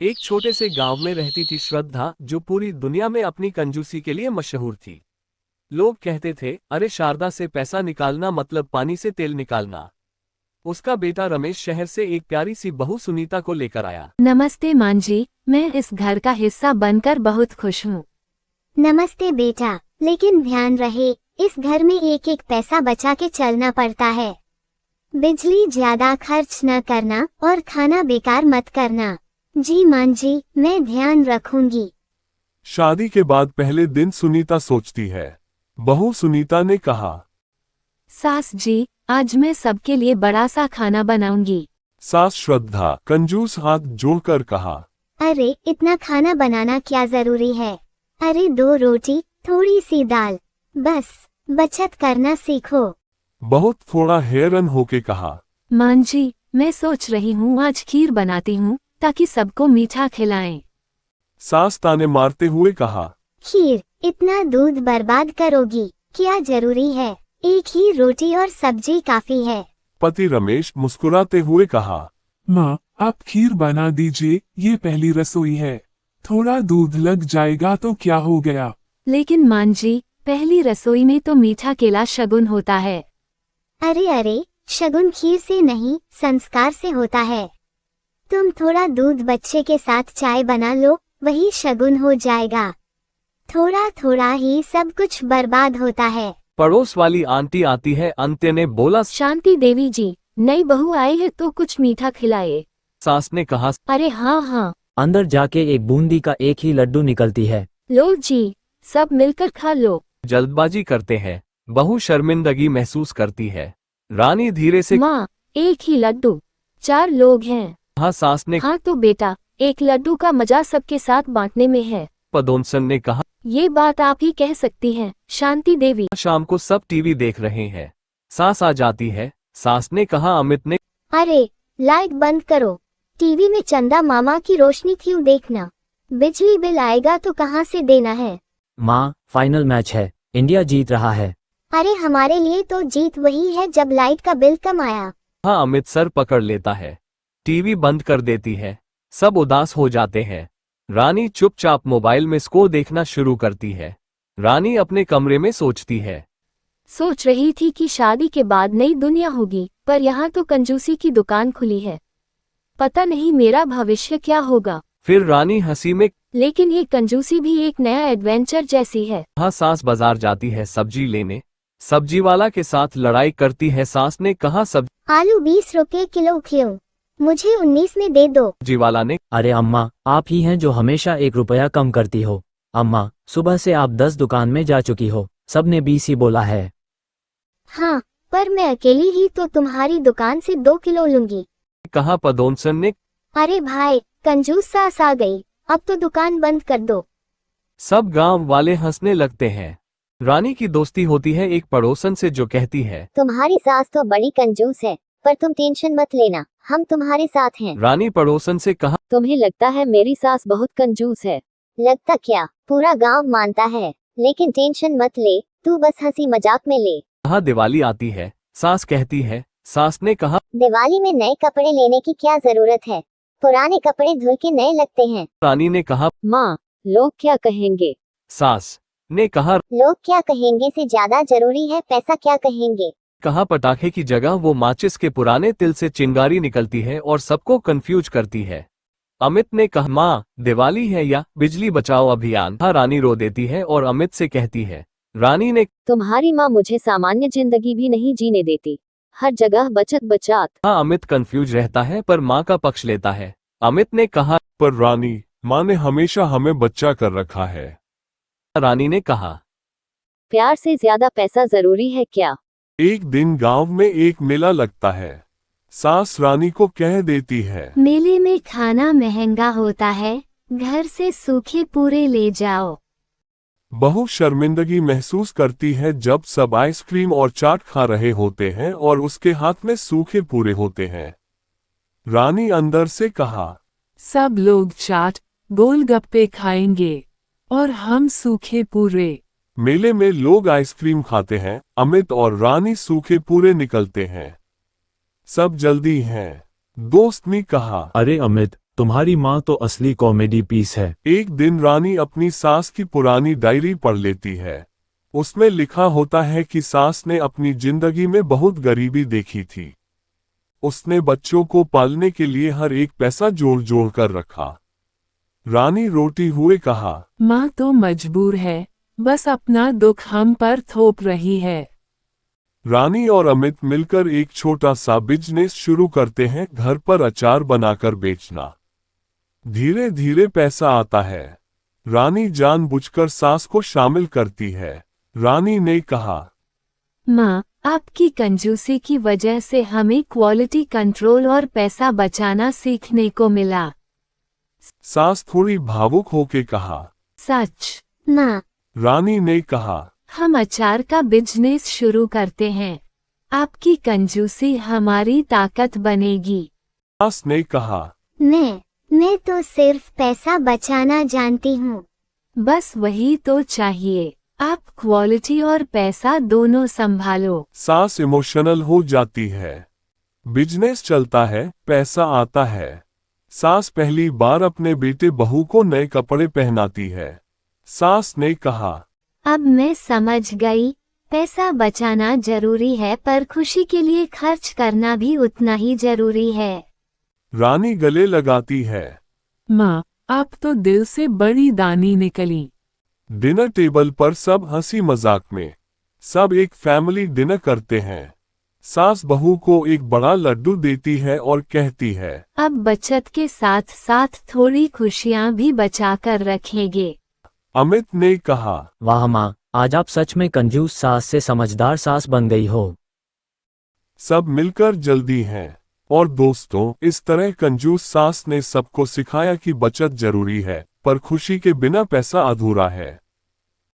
एक छोटे से गांव में रहती थी श्रद्धा, जो पूरी दुनिया में अपनी कंजूसी के लिए मशहूर थी। लोग कहते थे, अरे शारदा से पैसा निकालना मतलब पानी से तेल निकालना। उसका बेटा रमेश शहर से एक प्यारी सी बहू सुनीता को लेकर आया। नमस्ते मां जी, मैं इस घर का हिस्सा बनकर बहुत खुश हूँ। नमस्ते बेटा, लेकिन ध्यान रहे, इस घर में एक एक पैसा बचा के चलना पड़ता है। बिजली ज्यादा खर्च न करना और खाना बेकार मत करना। जी मां जी, मैं ध्यान रखूंगी। शादी के बाद पहले दिन सुनीता सोचती है। बहू सुनीता ने कहा, सास जी, आज मैं सबके लिए बड़ा सा खाना बनाऊंगी। सास श्रद्धा कंजूस हाथ जोड़कर कहा, अरे इतना खाना बनाना क्या जरूरी है। अरे 2 रोटी, थोड़ी सी दाल, बस बचत करना सीखो। बहुत थोड़ा हैरान होके कहा, मां जी, मैं सोच रही हूँ आज खीर बनाती हूँ ताकि सबको मीठा खिलाएं। सास ताने मारते हुए कहा, खीर, इतना दूध बर्बाद करोगी, क्या जरूरी है। एक ही रोटी और सब्जी काफी है। पति रमेश मुस्कुराते हुए कहा, माँ, आप खीर बना दीजिए, ये पहली रसोई है। थोड़ा दूध लग जाएगा तो क्या हो गया। लेकिन मां जी, पहली रसोई में तो मीठा केला शगुन होता है। अरे, शगुन खीर से नहीं, संस्कार से होता है। तुम थोड़ा दूध बच्चे के साथ चाय बना लो, वही शगुन हो जाएगा। थोड़ा थोड़ा ही सब कुछ बर्बाद होता है। पड़ोस वाली आंटी आती है। अंत्य ने बोला, शांति देवी जी, नई बहू आई है तो कुछ मीठा खिलाए। सास ने कहा, अरे हाँ, अंदर जाके एक बूंदी का एक ही लड्डू निकलती है। लो जी, सब मिलकर खा लो। जल्दबाजी करते हैं। बहू शर्मिंदगी महसूस करती है। रानी धीरे से माँ, एक ही लड्डू, 4 लोग हैं। कहा। सास ने हाँ तो बेटा, एक लड्डू का मजा सबके साथ बांटने में है। पदोंसन ने कहा। ये बात आप ही कह सकती हैं, शांति देवी। शाम को सब टीवी देख रहे हैं। सास आ जाती है। सास ने कहा। अमित ने अरे, लाइट बंद करो। टीवी में चंदा मामा की रोशनी क्यों देखना। बिजली बिल आएगा तो कहाँ से देना है। माँ, फाइनल मैच है, इंडिया जीत रहा है। अरे हमारे लिए तो जीत वही है जब लाइट का बिल कम आया। हाँ, अमित सर पकड़ लेता है। टीवी बंद कर देती है। सब उदास हो जाते हैं। रानी चुपचाप मोबाइल में स्कोर देखना शुरू करती है। रानी अपने कमरे में सोचती है। सोच रही थी कि शादी के बाद नई दुनिया होगी, पर यहाँ तो कंजूसी की दुकान खुली है। पता नहीं मेरा भविष्य क्या होगा। फिर रानी हंसी में लेकिन ये कंजूसी भी एक नया एडवेंचर जैसी है। कहा। सास बाजार जाती है सब्जी लेने। सब्जी वाला के साथ लड़ाई करती है। सास ने कहा, आलू 20 रुपए किलो क्यों, मुझे 19 में दे दो। सब्जी वाला ने अरे अम्मा, आप ही हैं जो हमेशा 1 रुपया कम करती हो। अम्मा, सुबह से आप 10 दुकान में जा चुकी हो, सबने 20 ही बोला है। हाँ, पर मैं अकेली ही तो तुम्हारी दुकान से 2 किलो लूंगी। कहा। पदोंसन ने अरे भाई, कंजूस सास आ गई, अब तो दुकान बंद कर दो। सब गांव वाले हंसने लगते हैं। रानी की दोस्ती होती है एक पड़ोसन से, जो कहती है, तुम्हारी सास तो बड़ी कंजूस है, पर तुम टेंशन मत लेना, हम तुम्हारे साथ हैं। रानी पड़ोसन से कहा। तुम्हें लगता है मेरी सास बहुत कंजूस है। लगता क्या, पूरा गांव मानता है। लेकिन टेंशन मत ले, तू बस हंसी मजाक में ले। कहा। दिवाली आती है। सास कहती है। सास ने कहा। दिवाली में नए कपड़े लेने की क्या जरूरत है, पुराने कपड़े धुल के नए लगते हैं। रानी ने कहा। माँ, लोग क्या कहेंगे। सास ने कहा। लोग क्या कहेंगे से ज्यादा जरूरी है पैसा क्या कहेंगे। कहा। पटाखे की जगह वो माचिस के पुराने तिल से चिंगारी निकलती है और सबको कंफ्यूज करती है। अमित ने कहा, माँ, दिवाली है या बिजली बचाओ अभियान। हाँ, रानी रो देती है और अमित से कहती है। रानी ने तुम्हारी माँ मुझे सामान्य जिंदगी भी नहीं जीने देती, हर जगह बचत बचात। हाँ, अमित कंफ्यूज रहता है पर माँ का पक्ष लेता है। अमित ने कहा। पर रानी, माँ ने हमेशा हमें बच्चा कर रखा है। रानी ने कहा। प्यार से ज्यादा पैसा जरूरी है क्या। एक दिन गांव में एक मेला लगता है। सास रानी को कह देती है, मेले में खाना महंगा होता है, घर से सूखे पूरे ले जाओ। बहू शर्मिंदगी महसूस करती है जब सब आइसक्रीम और चाट खा रहे होते हैं और उसके हाथ में सूखे पूरे होते हैं। रानी अंदर से कहा, सब लोग चाट, गोलगप्पे खाएंगे और हम सूखे पूरे। मेले में लोग आइसक्रीम खाते हैं। अमित और रानी सूखे पूरे निकलते हैं। सब जल्दी हैं। दोस्त ने कहा, अरे अमित, तुम्हारी माँ तो असली कॉमेडी पीस है। एक दिन रानी अपनी सास की पुरानी डायरी पढ़ लेती है। उसमें लिखा होता है कि सास ने अपनी जिंदगी में बहुत गरीबी देखी थी। उसने बच्चों को पालने के लिए हर एक पैसा जोड़ जोड़ कर रखा। रानी रोती हुए कहा, माँ तो मजबूर है, बस अपना दुख हम पर थोप रही है। रानी और अमित मिलकर एक छोटा सा बिजनेस शुरू करते हैं, घर पर अचार बनाकर बेचना। धीरे धीरे पैसा आता है। रानी जानबूझकर सास को शामिल करती है। रानी ने कहा, माँ, आपकी कंजूसी की वजह से हमें क्वालिटी कंट्रोल और पैसा बचाना सीखने को मिला। सास थोड़ी भावुक होके कहा, सच। माँ, रानी ने कहा, हम अचार का बिजनेस शुरू करते हैं। आपकी कंजूसी हमारी ताकत बनेगी। सास ने कहा, मैं तो सिर्फ पैसा बचाना जानती हूँ। बस वही तो चाहिए। आप क्वालिटी और पैसा दोनों संभालो। सास इमोशनल हो जाती है। बिजनेस चलता है, पैसा आता है। सास पहली बार अपने बेटे बहू को नए कपड़े पहनाती है। सास ने कहा, अब मैं समझ गई, पैसा बचाना जरूरी है पर खुशी के लिए खर्च करना भी उतना ही जरूरी है। रानी गले लगाती है। माँ, आप तो दिल से बड़ी दानी निकली। डिनर टेबल पर सब हंसी मजाक में। सब एक फैमिली डिनर करते हैं। सास बहू को एक बड़ा लड्डू देती है और कहती है, अब बचत के साथ साथ थोड़ी खुशियाँ भी बचा कर रखेंगे। अमित ने कहा, वाह माँ, आज आप सच में कंजूस सास से समझदार सास बन गई हो। सब मिलकर जल्दी हैं। और दोस्तों, इस तरह कंजूस सास ने सबको सिखाया कि बचत जरूरी है, पर खुशी के बिना पैसा अधूरा है।